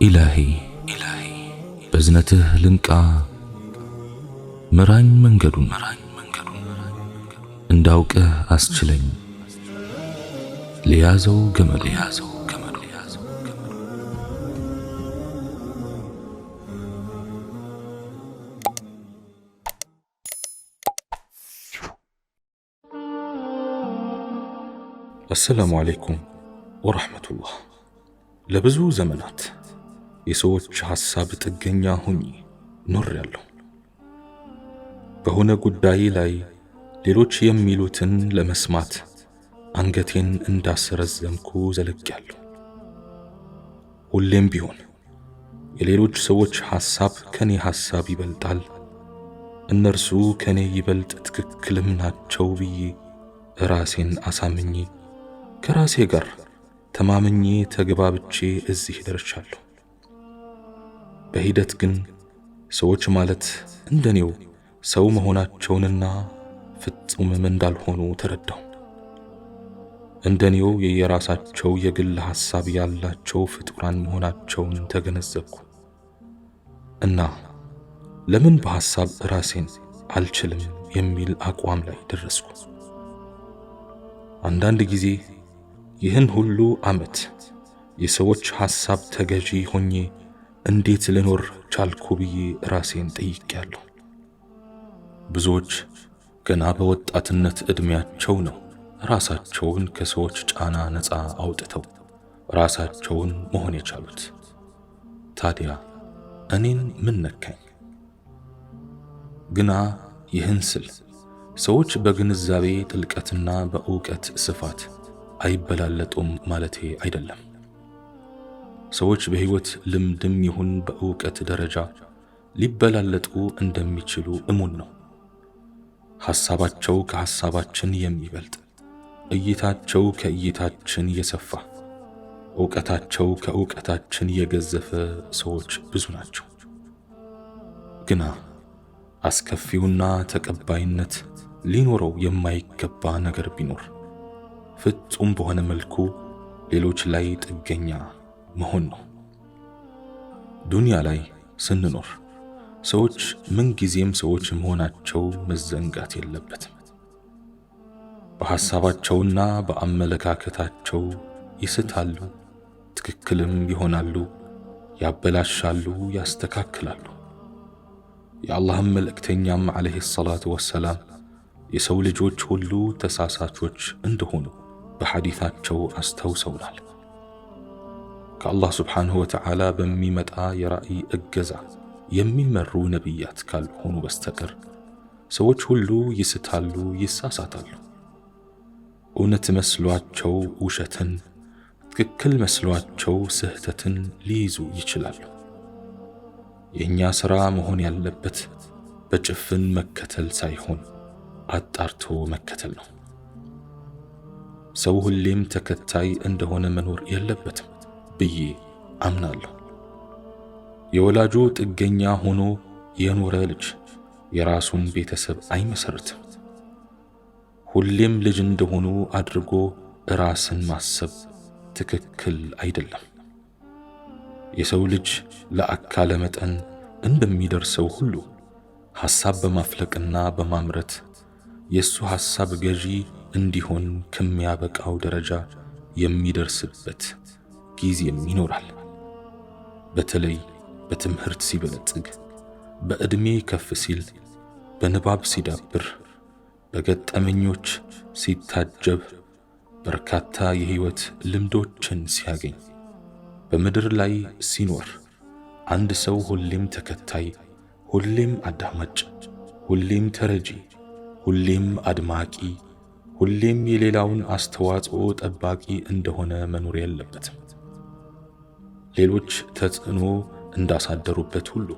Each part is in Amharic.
إلهي بزنته لنكا مران منجدون انداوك أسجلين ليازو جمل السلام عليكم ورحمة الله لبزو زمنات የሰዎች ሐሳብ ጥገኛ ሆኜ ኖሬያለሁ። በሆነ ጉዳይ ላይ ሌሎች የሚሉትን ለመስማት አንገቴን እንዳስረዘምኩ ዘለቄያለሁ። ሁሌም ቢሆን የሌሎች ሰዎች ሐሳብ ከኔ ሐሳብ ይበልጣል፣ እነርሱ ከኔ ይበልጥ ትክክልም ናቸው ብዬ ራሴን አሳምኜ ከራሴ ጋር ተማምኜ ተግባብቼ እዚህ ደርሻለሁ። በሂደት ግን ሰዎች ማለት እንደኔው ሰው መሆናቸውንና ፍጹምም እንዳልሆኑ ተረዳሁ። እንደኔው የየራሳቸው የግል ሐሳብ ያላቸው ፍጡራን መሆናቸውን ተገነዘብኩ እና ለምን በሐሳብ ራሴን አልችልም የሚል አቋም ላይ ደረስኩ። አንዳንድ ጊዜ ይህን ሁሉ ዓመት የሰዎች ሐሳብ ተገዢ ሆኜ እንዴት ልኖር ቻልኩ ብዬ ራሴን ጠይቄያለሁ። ብዙዎች ገና በወጣትነት ዕድሜያቸው ነው ራሳቸውን ከሰዎች ጫና ነፃ አውጥተው ራሳቸውን መሆን የቻሉት። ታዲያ እኔን ምን ነካኝ? ግና ይህን ስል ሰዎች በግንዛቤ ጥልቀትና በእውቀት ስፋት አይበላለጡም ማለቴ አይደለም። ሰዎች በህይወት ልምድም ይሁን በእውቀት ደረጃ ሊበላለጡ እንደሚችሉ እሙን ነው። ሐሳባቸው ከሐሳባችን የሚበልጥ፣ እይታቸው ከእይታችን የሰፋ፣ እውቀታቸው ከእውቀታችን የገዘፈ ሰዎች ብዙ ናቸው። ግና አስከፊውና ተቀባይነት ሊኖረው የማይገባ ነገር ቢኖር ፍጹም በሆነ መልኩ ሌሎች ላይ ጥገኛ መሆን ነው። ዱንያ ላይ ስንኖር ሰዎች ምን ጊዜም ሰዎች መሆናቸው መዘንጋት የለበትም። በሐሳባቸውና በአመለካከታቸው ይስታሉ፣ ትክክልም ይሆናሉ፣ ያበላሻሉ፣ ያስተካክላሉ። የአላህም መልእክተኛም ዓለይሂ ሰላቱ ወሰላም የሰው ልጆች ሁሉ ተሳሳቾች እንደሆኑ በሐዲታቸው አስተውሰውናል። ከአላህ ስብሓንሁ ወተዓላ በሚመጣ የራእይ እገዛ የሚመሩ ነቢያት ካልሆኑ በስተቀር ሰዎች ሁሉ ይስታሉ፣ ይሳሳታሉ። እውነት መስሏቸው ውሸትን፣ ትክክል መስሏቸው ስህተትን ሊይዙ ይችላሉ። የእኛ ሥራ መሆን ያለበት በጭፍን መከተል ሳይሆን አጣርቶ መከተል ነው። ሰው ሁሌም ተከታይ እንደሆነ መኖር የለበትም ብዬ አምናለሁ። የወላጁ ጥገኛ ሆኖ የኖረ ልጅ የራሱን ቤተሰብ አይመሰርትም። ሁሌም ልጅ እንደሆኑ አድርጎ ራስን ማሰብ ትክክል አይደለም። የሰው ልጅ ለአካለ መጠን እንደሚደርሰው ሁሉ ሐሳብ በማፍለቅና በማምረት የሱ ሐሳብ ገዢ እንዲሆን ከሚያበቃው ደረጃ የሚደርስበት ጊዜም ይኖራል። በተለይ በትምህርት ሲበለጽግ፣ በዕድሜ ከፍ ሲል፣ በንባብ ሲዳብር፣ በገጠመኞች ሲታጀብ፣ በርካታ የህይወት ልምዶችን ሲያገኝ፣ በምድር ላይ ሲኖር አንድ ሰው ሁሌም ተከታይ፣ ሁሌም አዳማጭ፣ ሁሌም ተረጂ፣ ሁሌም አድማቂ፣ ሁሌም የሌላውን አስተዋጽኦ ጠባቂ እንደሆነ መኖር የለበትም። ሌሎች ተጽዕኖ እንዳሳደሩበት ሁሉ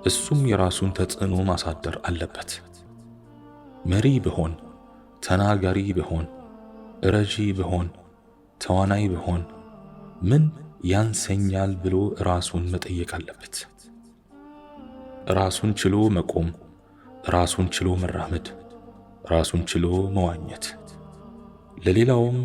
እሱም የራሱን ተጽዕኖ ማሳደር አለበት። መሪ ብሆን፣ ተናጋሪ ብሆን፣ ረጂ ብሆን፣ ተዋናይ ብሆን ምን ያንሰኛል ብሎ ራሱን መጠየቅ አለበት። ራሱን ችሎ መቆም፣ ራሱን ችሎ መራመድ፣ ራሱን ችሎ መዋኘት፣ ለሌላውም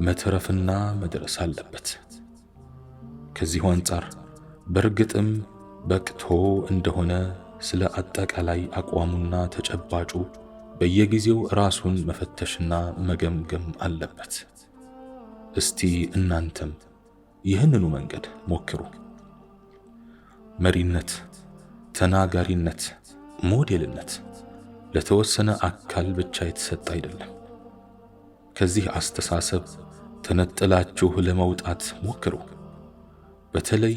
መትረፍና መድረስ አለበት። ከዚሁ አንጻር በእርግጥም በቅቶ እንደሆነ ስለ አጠቃላይ አቋሙና ተጨባጩ በየጊዜው ራሱን መፈተሽና መገምገም አለበት። እስቲ እናንተም ይህንኑ መንገድ ሞክሩ። መሪነት፣ ተናጋሪነት፣ ሞዴልነት ለተወሰነ አካል ብቻ የተሰጠ አይደለም። ከዚህ አስተሳሰብ ተነጥላችሁ ለመውጣት ሞክሩ። በተለይ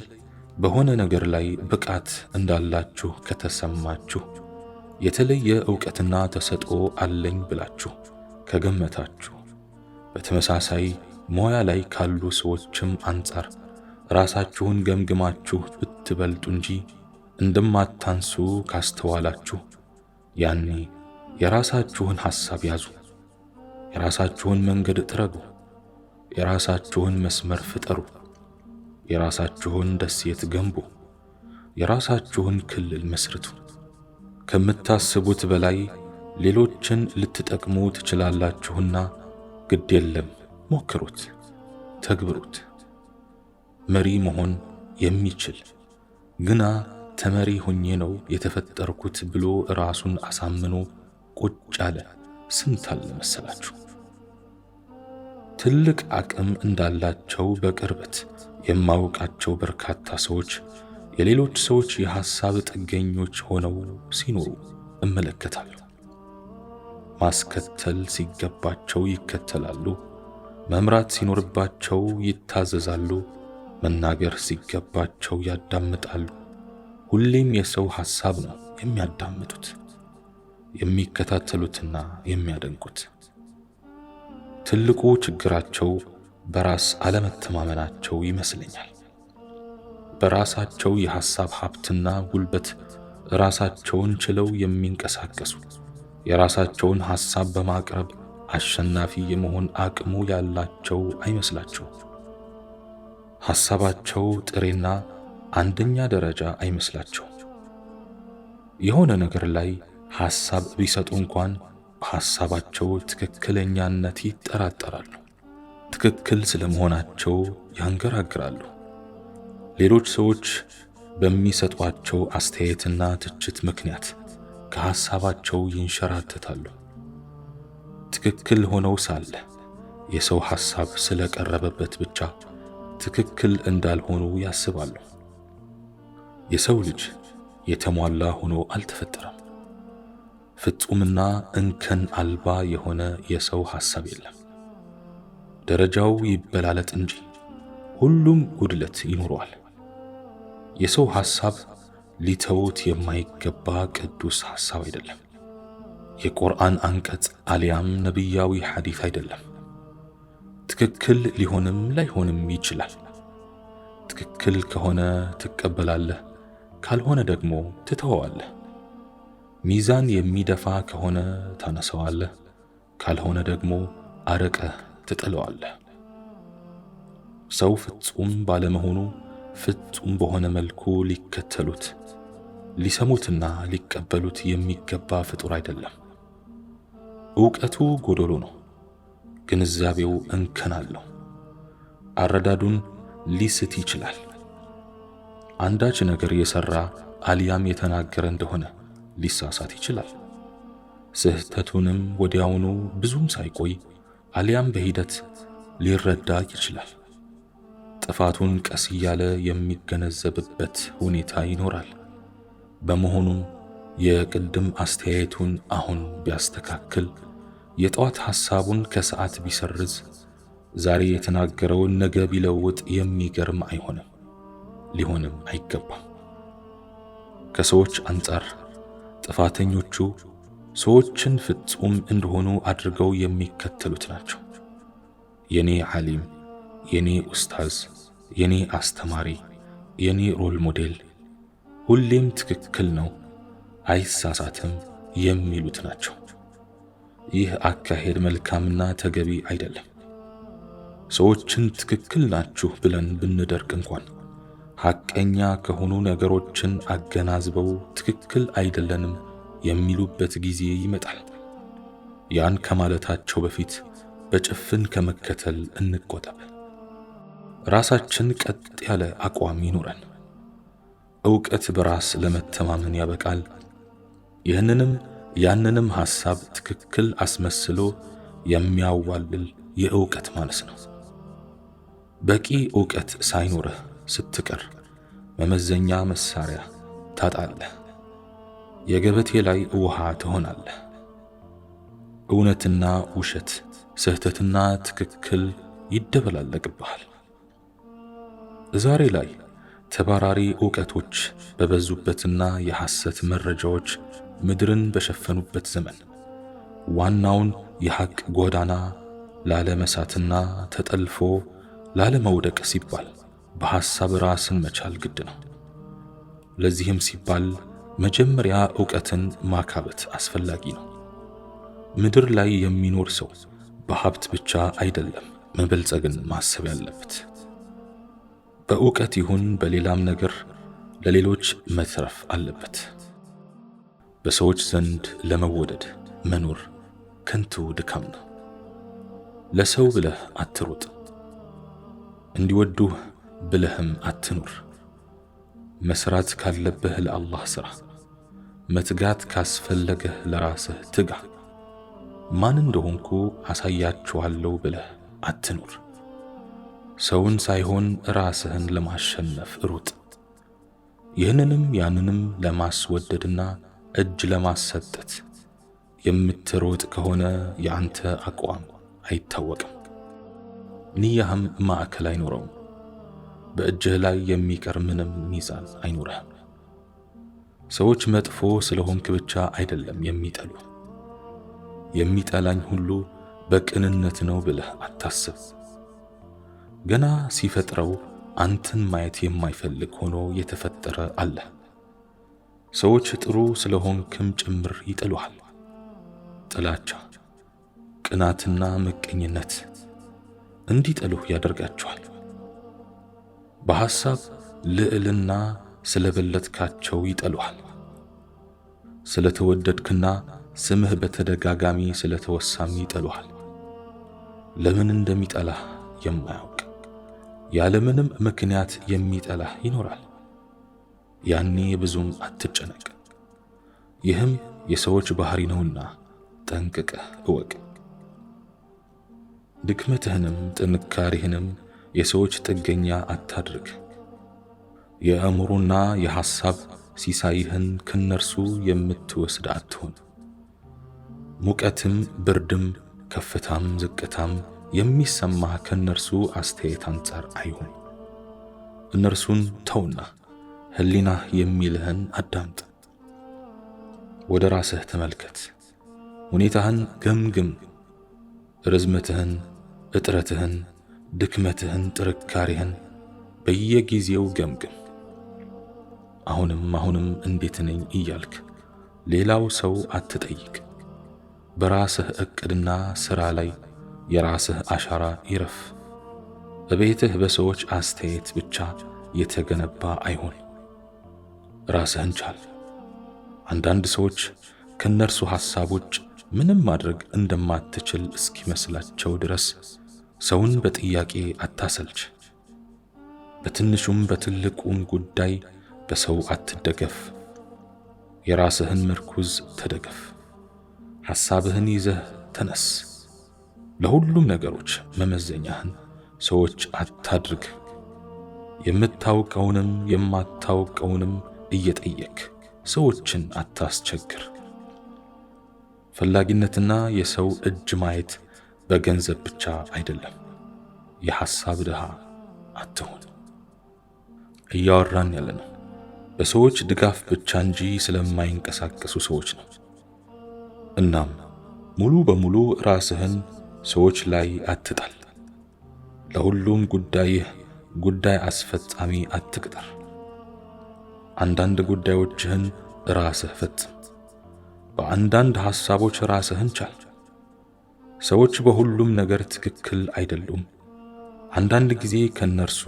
በሆነ ነገር ላይ ብቃት እንዳላችሁ ከተሰማችሁ፣ የተለየ ዕውቀትና ተሰጥኦ አለኝ ብላችሁ ከገመታችሁ፣ በተመሳሳይ ሙያ ላይ ካሉ ሰዎችም አንጻር ራሳችሁን ገምግማችሁ ብትበልጡ እንጂ እንደማታንሱ ካስተዋላችሁ፣ ያኔ የራሳችሁን ሐሳብ ያዙ፣ የራሳችሁን መንገድ ጥረጉ፣ የራሳችሁን መስመር ፍጠሩ፣ የራሳችሁን ደሴት ገንቡ፣ የራሳችሁን ክልል መስርቱ። ከምታስቡት በላይ ሌሎችን ልትጠቅሙ ትችላላችሁና ግድ የለም፣ ሞክሩት፣ ተግብሩት። መሪ መሆን የሚችል ግና ተመሪ ሆኜ ነው የተፈጠርኩት ብሎ ራሱን አሳምኖ ቁጭ ያለ ስንት አለ መሰላችሁ? ትልቅ አቅም እንዳላቸው በቅርበት የማውቃቸው በርካታ ሰዎች የሌሎች ሰዎች የሐሳብ ጥገኞች ሆነው ሲኖሩ እመለከታለሁ። ማስከተል ሲገባቸው ይከተላሉ፣ መምራት ሲኖርባቸው ይታዘዛሉ፣ መናገር ሲገባቸው ያዳምጣሉ። ሁሌም የሰው ሐሳብ ነው የሚያዳምጡት፣ የሚከታተሉትና የሚያደንቁት። ትልቁ ችግራቸው በራስ አለመተማመናቸው ይመስለኛል። በራሳቸው የሐሳብ ሀብትና ጉልበት ራሳቸውን ችለው የሚንቀሳቀሱ፣ የራሳቸውን ሐሳብ በማቅረብ አሸናፊ የመሆን አቅሙ ያላቸው አይመስላቸውም። ሐሳባቸው ጥሬና አንደኛ ደረጃ አይመስላቸውም። የሆነ ነገር ላይ ሐሳብ ቢሰጡ እንኳን በሐሳባቸው ትክክለኛነት ይጠራጠራሉ። ትክክል ስለመሆናቸው ያንገራግራሉ። ሌሎች ሰዎች በሚሰጧቸው አስተያየትና ትችት ምክንያት ከሐሳባቸው ይንሸራተታሉ። ትክክል ሆነው ሳለ የሰው ሐሳብ ስለቀረበበት ብቻ ትክክል እንዳልሆኑ ያስባሉ። የሰው ልጅ የተሟላ ሆኖ አልተፈጠረም። ፍጹምና እንከን አልባ የሆነ የሰው ሐሳብ የለም። ደረጃው ይበላለጥ እንጂ ሁሉም ጉድለት ይኖረዋል። የሰው ሐሳብ ሊተውት የማይገባ ቅዱስ ሐሳብ አይደለም። የቁርአን አንቀጽ አሊያም ነቢያዊ ሐዲስ አይደለም። ትክክል ሊሆንም ላይሆንም ይችላል። ትክክል ከሆነ ትቀበላለህ፣ ካልሆነ ደግሞ ትተወዋለህ። ሚዛን የሚደፋ ከሆነ ታነሰዋለህ፣ ካልሆነ ደግሞ አረቀህ ትጥለዋለህ። ሰው ፍጹም ባለመሆኑ ፍጹም በሆነ መልኩ ሊከተሉት፣ ሊሰሙትና ሊቀበሉት የሚገባ ፍጡር አይደለም። ዕውቀቱ ጎዶሎ ነው። ግንዛቤው እንከን አለው። አረዳዱን ሊስት ይችላል። አንዳች ነገር የሰራ አልያም የተናገረ እንደሆነ ሊሳሳት ይችላል። ስህተቱንም ወዲያውኑ ብዙም ሳይቆይ አልያም በሂደት ሊረዳ ይችላል። ጥፋቱን ቀስ እያለ የሚገነዘብበት ሁኔታ ይኖራል። በመሆኑም የቅድም አስተያየቱን አሁን ቢያስተካክል፣ የጠዋት ሐሳቡን ከሰዓት ቢሰርዝ፣ ዛሬ የተናገረውን ነገ ቢለውጥ የሚገርም አይሆንም፣ ሊሆንም አይገባም። ከሰዎች አንጻር ጥፋተኞቹ ሰዎችን ፍጹም እንደሆኑ አድርገው የሚከተሉት ናቸው። የኔ ዓሊም፣ የኔ ኡስታዝ፣ የኔ አስተማሪ፣ የኔ ሮል ሞዴል ሁሌም ትክክል ነው፣ አይሳሳትም የሚሉት ናቸው። ይህ አካሄድ መልካምና ተገቢ አይደለም። ሰዎችን ትክክል ናችሁ ብለን ብንደርቅ እንኳን ሐቀኛ ከሆኑ ነገሮችን አገናዝበው ትክክል አይደለንም የሚሉበት ጊዜ ይመጣል። ያን ከማለታቸው በፊት በጭፍን ከመከተል እንቆጠብ። ራሳችን ቀጥ ያለ አቋም ይኑረን። ዕውቀት በራስ ለመተማመን ያበቃል። ይህንንም ያንንም ሐሳብ ትክክል አስመስሎ የሚያዋልል የዕውቀት ማነስ ነው። በቂ ዕውቀት ሳይኖርህ ስትቀር መመዘኛ መሳሪያ ታጣለህ። የገበቴ ላይ ውሃ ትሆናለህ። እውነትና ውሸት፣ ስህተትና ትክክል ይደበላለቅብሃል። ዛሬ ላይ ተባራሪ ዕውቀቶች በበዙበትና የሐሰት መረጃዎች ምድርን በሸፈኑበት ዘመን ዋናውን የሐቅ ጎዳና ላለመሳትና ተጠልፎ ላለመውደቅ ሲባል በሐሳብ ራስን መቻል ግድ ነው። ለዚህም ሲባል መጀመሪያ ዕውቀትን ማካበት አስፈላጊ ነው። ምድር ላይ የሚኖር ሰው በሀብት ብቻ አይደለም መበልጸግን ማሰብ ያለበት። በዕውቀት ይሁን በሌላም ነገር ለሌሎች መትረፍ አለበት። በሰዎች ዘንድ ለመወደድ መኖር ከንቱ ድካም ነው። ለሰው ብለህ አትሩጥ፣ እንዲወዱህ ብለህም አትኑር። መስራት ካለብህ ለአላህ ሥራ፣ መትጋት ካስፈለገህ ለራስህ ትጋ። ማን እንደሆንኩ አሳያችኋለሁ ብለህ አትኑር። ሰውን ሳይሆን ራስህን ለማሸነፍ ሩጥ። ይህንንም ያንንም ለማስወደድና እጅ ለማሰጠት የምትሮጥ ከሆነ የአንተ አቋም አይታወቅም፣ ንያህም ማዕከል አይኖረውም። በእጅህ ላይ የሚቀር ምንም ሚዛን አይኖርህም። ሰዎች መጥፎ ስለሆንክ ብቻ አይደለም የሚጠሉ። የሚጠላኝ ሁሉ በቅንነት ነው ብለህ አታስብ። ገና ሲፈጥረው አንተን ማየት የማይፈልግ ሆኖ የተፈጠረ አለ። ሰዎች ጥሩ ስለሆንክም ጭምር ይጠሉሃል። ጥላቻ፣ ቅናትና ምቀኝነት እንዲጠሉህ ያደርጋቸዋል። በሐሳብ ልዕልና ስለበለጥካቸው ይጠሉሃል። ስለተወደድክና ስምህ በተደጋጋሚ ስለተወሳም ይጠሉሃል። ለምን እንደሚጠላህ የማያውቅ ያለምንም ምክንያት የሚጠላህ ይኖራል። ያኔ ብዙም አትጨነቅ። ይህም የሰዎች ባህሪ ነውና ጠንቅቀህ እወቅ። ድክመትህንም ጥንካሬህንም የሰዎች ጥገኛ አታድርግ። የአእምሮና የሐሳብ ሲሳይህን ከነርሱ የምትወስድ አትሁን። ሙቀትም ብርድም ከፍታም ዝቅታም የሚሰማህ ከነርሱ አስተያየት አንጻር አይሁን። እነርሱን ተውና ህሊናህ የሚልህን አዳምጥ። ወደ ራስህ ተመልከት፣ ሁኔታህን ገምግም። ርዝመትህን፣ እጥረትህን፣ ድክመትህን፣ ጥንካሬህን በየጊዜው ገምግም። አሁንም እንዴት ነኝ እያልክ ሌላው ሰው አትጠይቅ። በራስህ ዕቅድና ሥራ ላይ የራስህ አሻራ ይረፍ። በቤትህ በሰዎች አስተያየት ብቻ የተገነባ አይሆን። ራስህን ቻል። አንዳንድ ሰዎች ከነርሱ ሐሳብ ውጭ ምንም ማድረግ እንደማትችል እስኪመስላቸው ድረስ ሰውን በጥያቄ አታሰልች። በትንሹም በትልቁም ጉዳይ በሰው አትደገፍ። የራስህን ምርኩዝ ተደገፍ። ሐሳብህን ይዘህ ተነስ። ለሁሉም ነገሮች መመዘኛህን ሰዎች አታድርግ። የምታውቀውንም የማታውቀውንም እየጠየቅ ሰዎችን አታስቸግር። ፈላጊነትና የሰው እጅ ማየት በገንዘብ ብቻ አይደለም። የሐሳብ ድሃ አትሁን። እያወራን ያለነው በሰዎች ድጋፍ ብቻ እንጂ ስለማይንቀሳቀሱ ሰዎች ነው። እናም ሙሉ በሙሉ ራስህን ሰዎች ላይ አትጣል። ለሁሉም ጉዳይ አስፈጻሚ አትቅጠር። አንዳንድ ጉዳዮችህን ራስህ ፈጽም። በአንዳንድ ሐሳቦች ራስህን ቻል። ሰዎች በሁሉም ነገር ትክክል አይደሉም። አንዳንድ ጊዜ ከነርሱ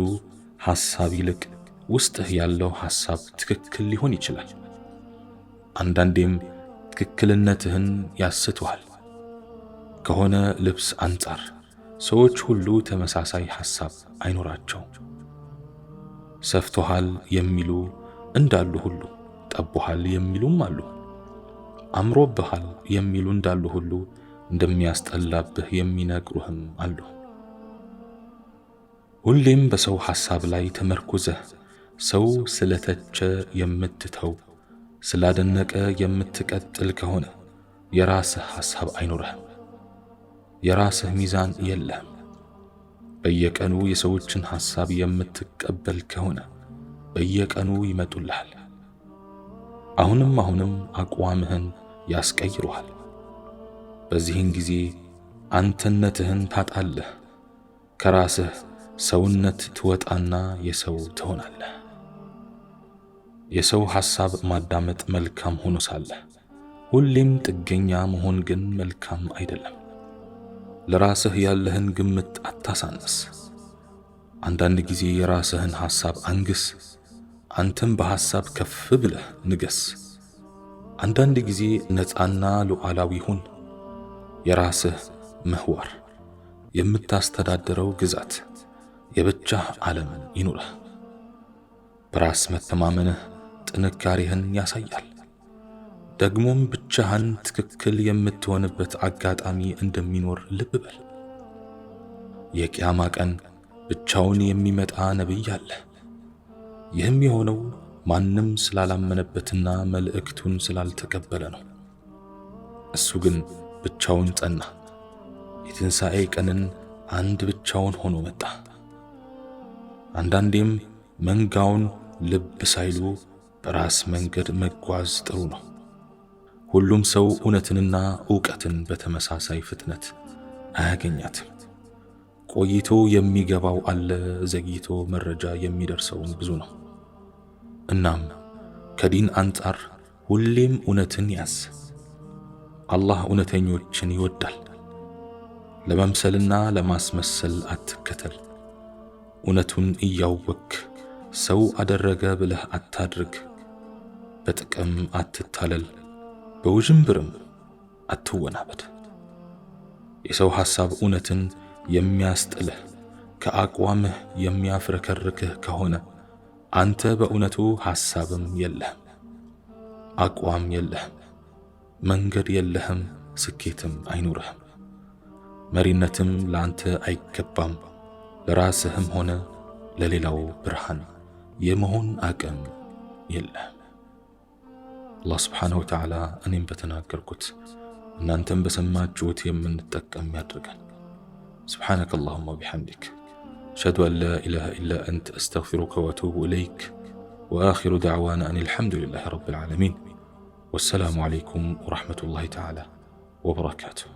ሐሳብ ይልቅ ውስጥህ ያለው ሐሳብ ትክክል ሊሆን ይችላል። አንዳንዴም ትክክልነትህን ያስተዋል። ከሆነ ልብስ አንጻር ሰዎች ሁሉ ተመሳሳይ ሐሳብ አይኖራቸውም። ሰፍቶሃል የሚሉ እንዳሉ ሁሉ ጠቦሃል የሚሉም አሉ። አምሮብሃል የሚሉ እንዳሉ ሁሉ እንደሚያስጠላብህ የሚነግሩህም አሉ። ሁሌም በሰው ሐሳብ ላይ ተመርኩዘህ ሰው ስለተቸ የምትተው ስላደነቀ የምትቀጥል ከሆነ የራስህ ሐሳብ አይኖርህም፣ የራስህ ሚዛን የለህም። በየቀኑ የሰዎችን ሐሳብ የምትቀበል ከሆነ በየቀኑ ይመጡልሃል። አሁንም አቋምህን ያስቀይሩሃል። በዚህን ጊዜ አንተነትህን ታጣለህ። ከራስህ ሰውነት ትወጣና የሰው ትሆናለህ። የሰው ሐሳብ ማዳመጥ መልካም ሆኖ ሳለ ሁሌም ጥገኛ መሆን ግን መልካም አይደለም። ለራስህ ያለህን ግምት አታሳንስ። አንዳንድ ጊዜ የራስህን ሐሳብ አንግስ። አንተም በሐሳብ ከፍ ብለህ ንገስ። አንዳንድ ጊዜ ነፃና ሉዓላዊ ሁን። የራስህ ምህዋር፣ የምታስተዳድረው ግዛት፣ የብቻህ ዓለም ይኑርህ። በራስ መተማመንህ ጥንካሬህን ያሳያል። ደግሞም ብቻህን ትክክል የምትሆንበት አጋጣሚ እንደሚኖር ልብ በል። የቂያማ ቀን ብቻውን የሚመጣ ነቢይ አለ። ይህም የሆነው ማንም ስላላመነበትና መልእክቱን ስላልተቀበለ ነው። እሱ ግን ብቻውን ጸና። የትንሣኤ ቀንን አንድ ብቻውን ሆኖ መጣ። አንዳንዴም መንጋውን ልብ ሳይሉ በራስ መንገድ መጓዝ ጥሩ ነው። ሁሉም ሰው እውነትንና ዕውቀትን በተመሳሳይ ፍጥነት አያገኛትም። ቆይቶ የሚገባው አለ፣ ዘግይቶ መረጃ የሚደርሰውም ብዙ ነው። እናም ከዲን አንጻር ሁሌም እውነትን ያዝ። አላህ እውነተኞችን ይወዳል። ለመምሰልና ለማስመሰል አትከተል። እውነቱን እያወክ ሰው አደረገ ብለህ አታድርግ። በጥቅም አትታለል፣ በውዥንብርም አትወናበድ። የሰው ሐሳብ እውነትን የሚያስጥልህ ከአቋምህ የሚያፍረከርክህ ከሆነ አንተ በእውነቱ ሐሳብም የለህም፣ አቋም የለህም፣ መንገድ የለህም፣ ስኬትም አይኖርህም። መሪነትም ለአንተ አይገባም። ለራስህም ሆነ ለሌላው ብርሃን የመሆን አቅም የለህም። አላህ ስብሓነሁ ወተዓላ እኔም በተናገርኩት እናንተም በሰማችሁት የምንጠቀም ያድርገን። سبحانك اللهم وبحمدك أشهد أن لا إله إلا أنت أستغفرك وأتوب إليك وآخر دعوانا أن الحمد لله رب العالمين والسلام عليكم ورحمة الله تعالى وبركاته.